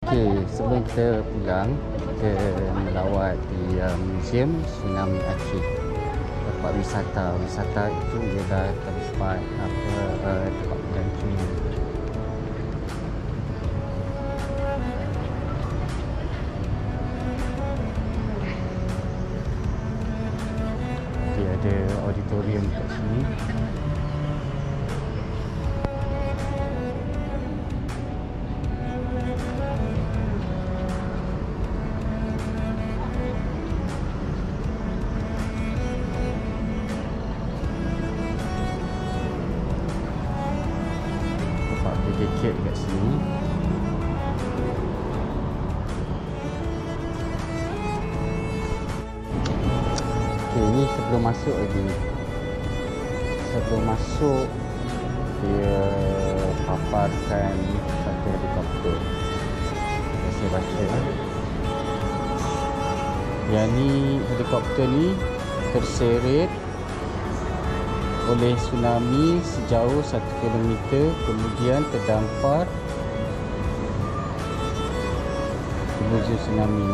Okey, sebelum kita pulang, kita melawat di Museum Tsunami Aceh. Tempat wisata. Wisata itu ialah tempat tempat bergantung. Dia ada auditorium kat sini. Tiket kat sini. Okey, ni sebelum masuk lagi. Sebelum masuk dia paparkan satu helikopter. Saya baca. Yang ni helikopter ni terseret oleh tsunami sejauh 1 kilometer, kemudian terdampar menuju tsunami.